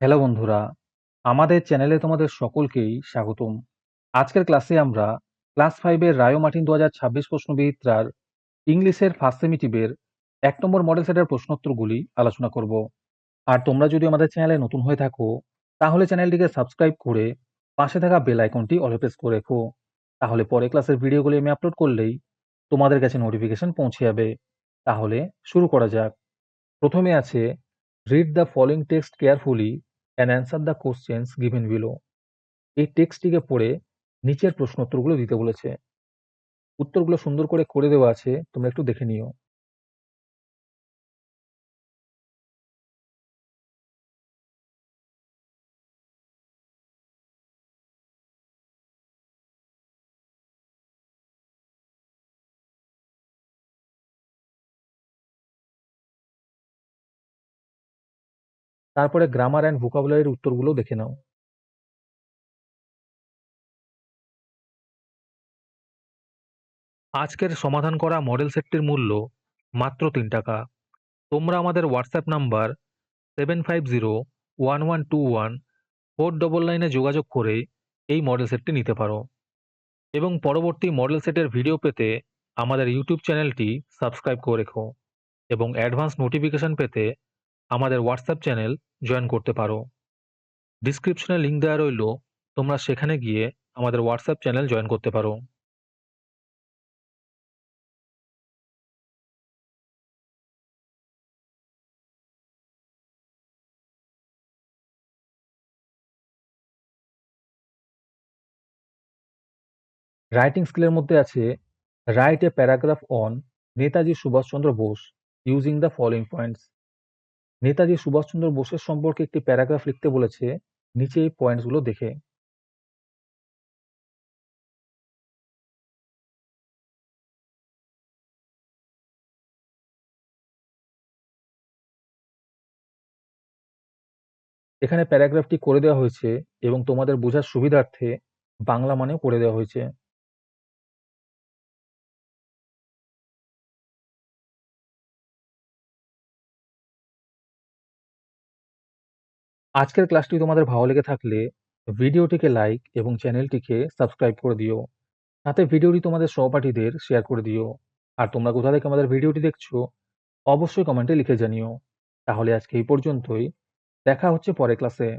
Hello বন্ধুরা, আমাদের চ্যানেলে তোমাদের সকলকেই স্বাগতম। আজকের ক্লাসে আমরা ক্লাস 5 এর রায়ো মার্টিন 2026 প্রশ্নবিচিত্রার ইংলিশের ফার্স্ট সেমিটিভের 1 নম্বর মডেল সেটের প্রশ্নোত্তরগুলি আলোচনা করব। আর তোমরা যদি আমাদের চ্যানেলে নতুন হয়ে থাকো, তাহলে চ্যানেলটিকে সাবস্ক্রাইব করে পাশে থাকা বেল আইকনটি অলে প্রেস করে রেখো। তাহলে পরে ক্লাসের ভিডিওগুলি আমি আপলোড করলেই তোমাদের কাছে নোটিফিকেশন পৌঁছে যাবে। তাহলে শুরু করা যাক। প্রথমে আছে read the following text carefully and answer the questions given below. এই টেক্সটটিকে পড়ে নিচের প্রশ্নোত্তরগুলো দিতে বলেছে। উত্তরগুলো সুন্দর করে দেওয়া আছে, তোমরা একটু দেখে নিও। তারপরে গ্রামার অ্যান্ড ভোকাবুলারির উত্তরগুলো দেখে নাও। আজকের সমাধান করা মডেল সেটটির মূল্য মাত্র 3 টাকা। তোমরা আমাদের হোয়াটসঅ্যাপ নাম্বার 7501121499 যোগাযোগ করে এই মডেল সেটটি নিতে পারো এবং পরবর্তী মডেল সেটের ভিডিও পেতে আমাদের ইউটিউব চ্যানেলটি সাবস্ক্রাইব করে রেখো এবং অ্যাডভান্স নোটিফিকেশন পেতে আমাদের হোয়াটসঅ্যাপ চ্যানেল জয়েন করতে পারো। ডিসক্রিপশনে লিংক দেওয়া রইল, তোমরা সেখানে গিয়ে আমাদের হোয়াটসঅ্যাপ চ্যানেল জয়েন করতে পারো। রাইটিং স্কিলের মধ্যে আছে write a paragraph on Netaji Subhashchandra Bose using the following points. Netaji Subhashchandra বোসের সম্পর্কে একটি প্যারাগ্রাফ লিখতে বলেছে, নিচে এই পয়েন্টসগুলো দেখে। এখানে প্যারাগ্রাফটি করে দেওয়া হয়েছে এবং তোমাদের বোঝার সুবিধার্থে বাংলা মানেও করে দেওয়া হয়েছে। আজকের ক্লাসটি তোমাদের ভালো লেগে থাকলে ভিডিওটিকে লাইক এবং চ্যানেলটিকে সাবস্ক্রাইব করে দিও। সাথে ভিডিওটি তোমাদের সহপাঠীদের শেয়ার করে দিও। আর তোমরা কোথা থেকে আমাদের ভিডিওটি দেখছো অবশ্যই কমেন্টে লিখে জানিও। তাহলে আজকে এই পর্যন্তই, দেখা হচ্ছে পরের ক্লাসে।